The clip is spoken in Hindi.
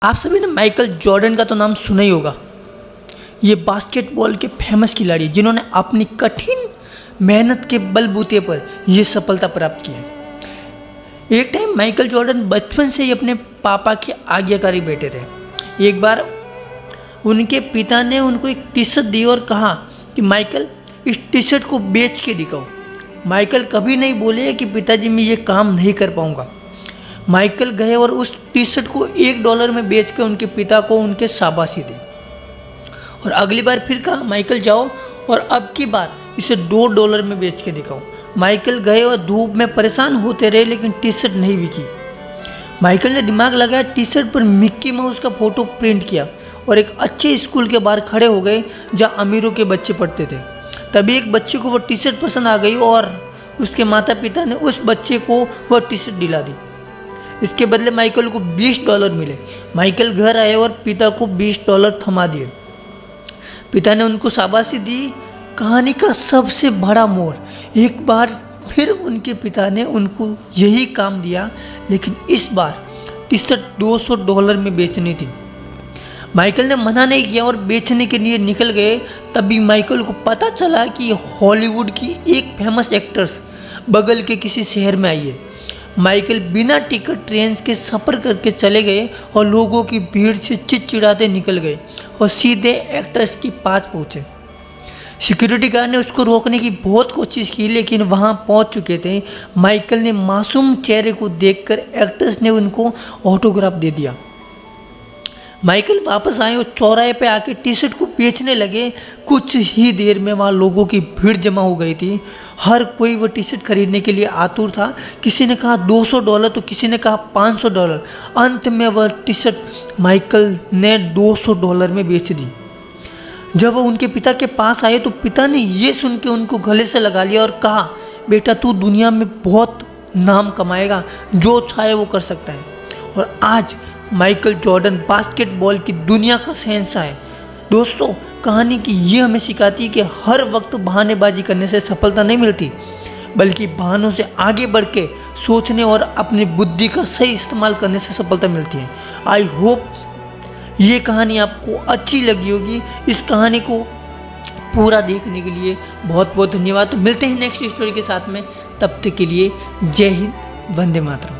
आप सभी ने माइकल जॉर्डन का तो नाम सुना ही होगा। ये बास्केटबॉल के फेमस खिलाड़ी जिन्होंने अपनी कठिन मेहनत के बलबूते पर यह सफलता प्राप्त की है। एक टाइम माइकल जॉर्डन बचपन से ही अपने पापा के आज्ञाकारी बेटे थे। एक बार उनके पिता ने उनको एक टी शर्ट दी और कहा कि माइकल इस टी शर्ट को बेच के दिखाओ। माइकल कभी नहीं बोले कि पिताजी मैं ये काम नहीं कर पाऊंगा। माइकल गए और उस टी शर्ट को $1 में बेच के उनके पिता को उनके शाबाशी दी। और अगली बार फिर कहा माइकल जाओ और अब की बार इसे $2 में बेच के दिखाओ। माइकल गए और धूप में परेशान होते रहे लेकिन टी शर्ट नहीं बिकी। माइकल ने दिमाग लगाया, टी शर्ट पर मिक्की माउस का फोटो प्रिंट किया और एक अच्छे स्कूल के बाहर खड़े हो गए जहाँ अमीरों के बच्चे पढ़ते थे। तभी एक बच्चे को वो टी शर्ट पसंद आ गई और उसके माता पिता ने उस बच्चे को वह टी शर्ट दिला दी। इसके बदले माइकल को $20 मिले। माइकल घर आए और पिता को $20 थमा दिए। पिता ने उनको शाबाशी दी। कहानी का सबसे बड़ा मोड़, एक बार फिर उनके पिता ने उनको यही काम दिया लेकिन इस बार टी शर्ट $200 में बेचनी थी। माइकल ने मना नहीं किया और बेचने के लिए निकल गए। तभी माइकल को पता चला कि हॉलीवुड की एक फेमस एक्ट्रेस बगल के किसी शहर में आई है। माइकल बिना टिकट ट्रेन के सफ़र करके चले गए और लोगों की भीड़ से चिड़चिड़ाते निकल गए और सीधे एक्ट्रेस के पास पहुँचे। सिक्योरिटी गार्ड ने उसको रोकने की बहुत कोशिश की लेकिन वहां पहुंच चुके थे। माइकल ने मासूम चेहरे को देखकर एक्ट्रेस ने उनको ऑटोग्राफ दे दिया। माइकल वापस आए और चौराहे पे आके टी शर्ट को बेचने लगे। कुछ ही देर में वहाँ लोगों की भीड़ जमा हो गई थी। हर कोई वो टी शर्ट खरीदने के लिए आतुर था। किसी ने कहा $200 तो किसी ने कहा $500। अंत में वह टी शर्ट माइकल ने $200 में बेच दी। जब वो उनके पिता के पास आए तो पिता ने ये सुन के उनको गले से लगा लिया और कहा बेटा तू दुनिया में बहुत नाम कमाएगा, जो चाहे वो कर सकता है। और आज माइकल जॉर्डन बास्केटबॉल की दुनिया का शहंशाह है। दोस्तों, कहानी की ये हमें सिखाती है कि हर वक्त बहानेबाजी करने से सफलता नहीं मिलती, बल्कि बहानों से आगे बढ़ के सोचने और अपनी बुद्धि का सही इस्तेमाल करने से सफलता मिलती है। आई होप ये कहानी आपको अच्छी लगी होगी। इस कहानी को पूरा देखने के लिए बहुत बहुत धन्यवाद। तो मिलते हैं नेक्स्ट स्टोरी के साथ में, तब तक के लिए जय हिंद, वंदे मातरम।